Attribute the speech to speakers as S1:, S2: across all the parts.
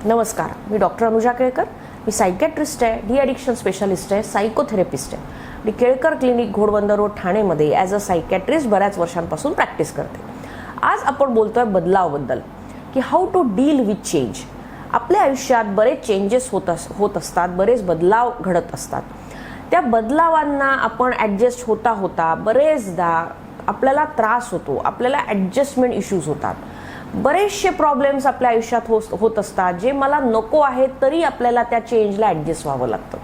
S1: नमस्कार, मी डॉक्टर अनुजा केळकर. मी सायकॅट्रिस्ट आहे, डी ॲडिक्शन स्पेशालिस्ट आहे, सायकोथेरपिस्ट आहे. मी केळकर क्लिनिक घोडबंदर रोड ठाणेमध्ये ॲज अ सायकॅट्रिस्ट बऱ्याच वर्षांपासून प्रॅक्टिस करते. आज आपण बोलतोय बदलावाबद्दल, की how to deal with change. आपल्या आयुष्यात बरेच चेंजेस होत असतात, बरेच बदलाव घडत असतात. त्या बदलावांना आपण ॲडजस्ट होता होता बरेचदा आपल्याला त्रास होतो, आपल्याला ॲडजस्टमेंट इश्यूज होतात. बरेचसे प्रॉब्लेम्स आपल्या आयुष्यात होत असतात, जे मला नको आहे तरी आपल्याला त्या चेंजला ॲडजस्ट व्हावं लागतं.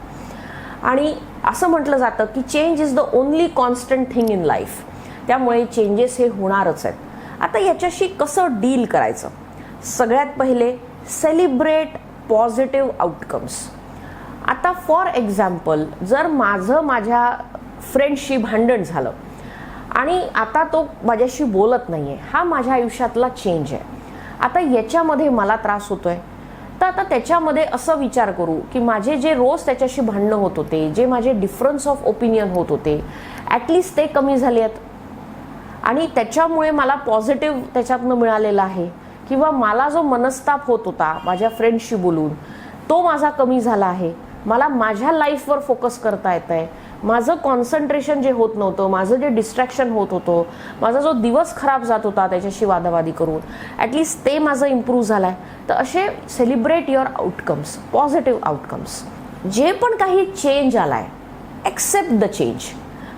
S1: आणि असं म्हटलं जातं की change is the only constant thing in life. त्यामुळे चेंजेस हे होणारच आहेत. आता याच्याशी कसं डील करायचं? सगळ्यात पहिले सेलिब्रेट पॉझिटिव्ह आउटकम्स. आता फॉर एक्झाम्पल, जर माझ्या फ्रेंडशी भांडण झालं आणि आता तो माझ्याशी बोलत नाहीये, हा माझ्या आयुष्यातला चेंज आहे. आता याच्यामध्ये मला त्रास होतोय, तर आता त्याच्यामध्ये असं विचार करू की माझे जे रोज त्याच्याशी भांडणं होत होते, जे माझे डिफरन्स ऑफ ओपिनियन होत होते, ॲटलिस्ट ते कमी झाले आहेत. आणि त्याच्यामुळे मला पॉझिटिव्ह त्याच्यातनं मिळालेलं आहे. किंवा मला जो मनस्ताप होत होता माझ्या फ्रेंडशी बोलून, तो माझा कमी झाला आहे. मला माझ्या लाईफवर फोकस करता येत आहे. माझं कॉन्सन्ट्रेशन जे होत नव्हतं, माझं जे डिस्ट्रॅक्शन होत होतं, माझा जो दिवस खराब जात होता त्याच्याशी वादावादी करून, ॲटलिस्ट ते माझं इम्प्रूव्ह झालं आहे. तर असे celebrate your outcomes, positive outcomes. जे पण काही चेंज आला आहे, ॲक्सेप्ट द चेंज.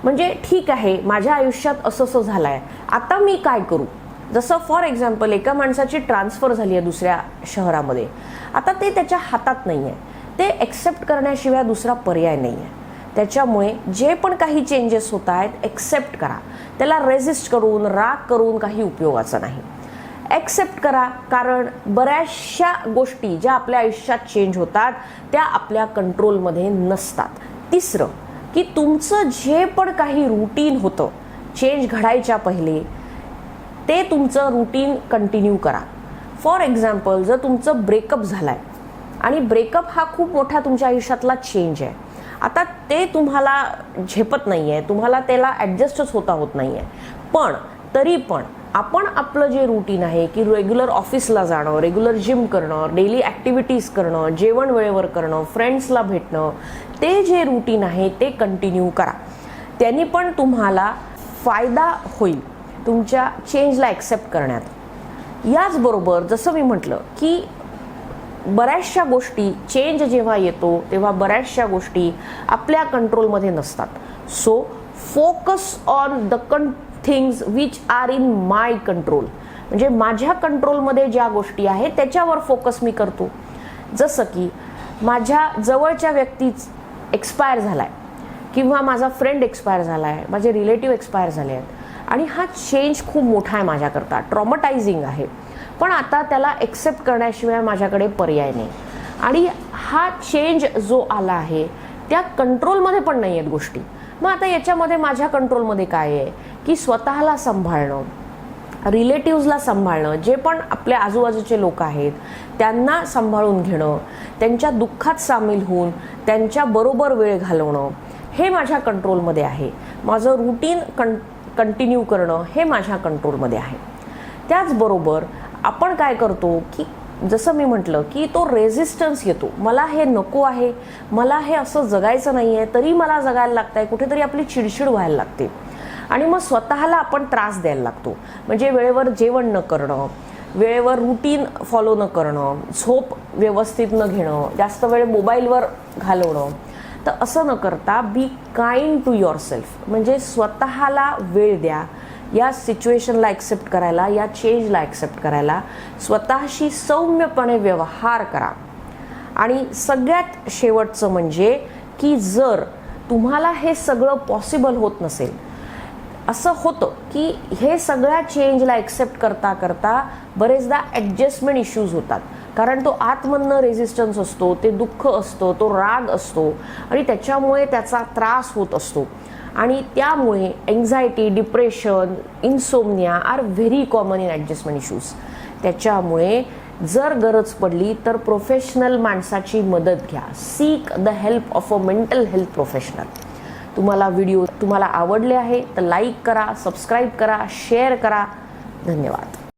S1: म्हणजे ठीक आहे, माझ्या आयुष्यात असं झालं आहे, आता मी काय करू? जसं फॉर एक्झाम्पल, एका माणसाची ट्रान्सफर झाली आहे दुसऱ्या शहरामध्ये. आता ते त्याच्या हातात नाही आहे. ते ॲक्सेप्ट करण्याशिवाय दुसरा पर्याय नाही आहे. त्याच्यामुळे जे पण काही चेंजेस होत आहेत, ॲक्सेप्ट करा. त्याला रेजिस्ट करून, राग करून काही उपयोगाचं नाही. ॲक्सेप्ट करा, कारण बऱ्याचशा गोष्टी ज्या आपल्या आयुष्यात चेंज होतात त्या आपल्या कंट्रोलमध्ये नसतात. तिसरं, की तुमचं जे पण काही रुटीन होतं चेंज घडायच्या पहिले, ते तुमचं रुटीन कंटिन्यू करा. फॉर एक्झाम्पल, जर तुमचं ब्रेकअप झालं आहे आणि ब्रेकअप हा खूप मोठा तुमच्या आयुष्यातला चेंज आहे, आता ते तुम्हाला झेपत नाही आहे, तुम्हाला त्याला ॲडजस्टच होत नाही आहे, पण तरी पण आपण आपलं जे रुटीन आहे की रेग्युलर ऑफिसला जाणं, रेग्युलर जिम करणं, डेली ॲक्टिव्हिटीज करणं, जेवण वेळेवर करणं, फ्रेंड्सला भेटणं, ते जे रुटीन आहे ते कंटिन्यू करा. त्यांनी पण तुम्हाला फायदा होईल तुमच्या चेंजला ॲक्सेप्ट करण्यात. याचबरोबर जसं मी म्हटलं की बऱ्याचशा गोष्टी, चेंज जेव्हा येतो तेव्हा बऱ्याचशा गोष्टी आपल्या कंट्रोलमध्ये नसतात. So focus on the things which are in my control. म्हणजे माझ्या कंट्रोलमध्ये ज्या गोष्टी आहेत त्याच्यावर फोकस मी करतो. जसं की माझ्या जवळच्या व्यक्ती एक्सपायर झाला आहे, किंवा माझा फ्रेंड एक्सपायर झाला आहे, माझे रिलेटिव्ह एक्सपायर झाले आहेत, आणि हा चेंज खूप मोठा आहे माझ्याकरता, ट्रॉमटायझिंग आहे. पण आता त्याला ॲक्सेप्ट करण्याशिवाय माझ्याकडे पर्याय नाही. आणि हा चेंज जो आला आहे त्या कंट्रोलमध्ये पण नाही आहेत गोष्टी. मग आता याच्यामध्ये माझ्या कंट्रोलमध्ये काय आहे की स्वतःला सांभाळणं, रिलेटिव्हजला सांभाळणं, जे पण आपल्या आजूबाजूचे लोक आहेत त्यांना सांभाळून घेणं, त्यांच्या दुःखात सामील होऊन त्यांच्याबरोबर वेळ घालवणं, हे माझ्या कंट्रोलमध्ये आहे. माझं रुटीन कंटिन्यू करणं हे माझ्या कंट्रोलमध्ये आहे. त्याचबरोबर आपण काय करतो की जसं मी म्हटलं की तो रेझिस्टन्स येतो, मला हे नको आहे, मला हे असं जगायचं नाही आहे, तरी मला जगायला लागतं आहे, कुठेतरी आपली चिडचिड व्हायला लागते. आणि मग स्वतःला आपण त्रास द्यायला लागतो. म्हणजे वेळेवर जेवण न करणं, वेळेवर रुटीन फॉलो न करणं, झोप व्यवस्थित न घेणं, जास्त वेळ मोबाईलवर घालवणं. तर असं न करता be kind to yourself. म्हणजे स्वतःला वेळ द्या या सिच्युएशनला ॲक्सेप्ट करायला, या चेंजला ॲक्सेप्ट करायला. स्वतःशी सौम्यपणे व्यवहार करा. आणि सगळ्यात शेवटचं म्हणजे की जर तुम्हाला हे सगळं पॉसिबल होत नसेल, असं होतं की हे सगळ्या चेंजला ॲक्सेप्ट करता करता बरेचदा ॲडजस्टमेंट इश्यूज होतात. कारण तो आतमधनं रेझिस्टन्स असतो, ते दुःख असतं, तो राग असतो, आणि त्याच्यामुळे त्याचा त्रास होत असतो. आणि त्यामुळे anxiety, depression, insomnia are very common in adjustment issues. त्याच्यामुळे जर गरज पडली तर प्रोफेशनल माणसाची मदत घ्या. Seek the help of a mental health professional. Video तुम्हाला आवडले आहे तर लाईक करा, सबस्क्राईब करा, शेअर करा. धन्यवाद.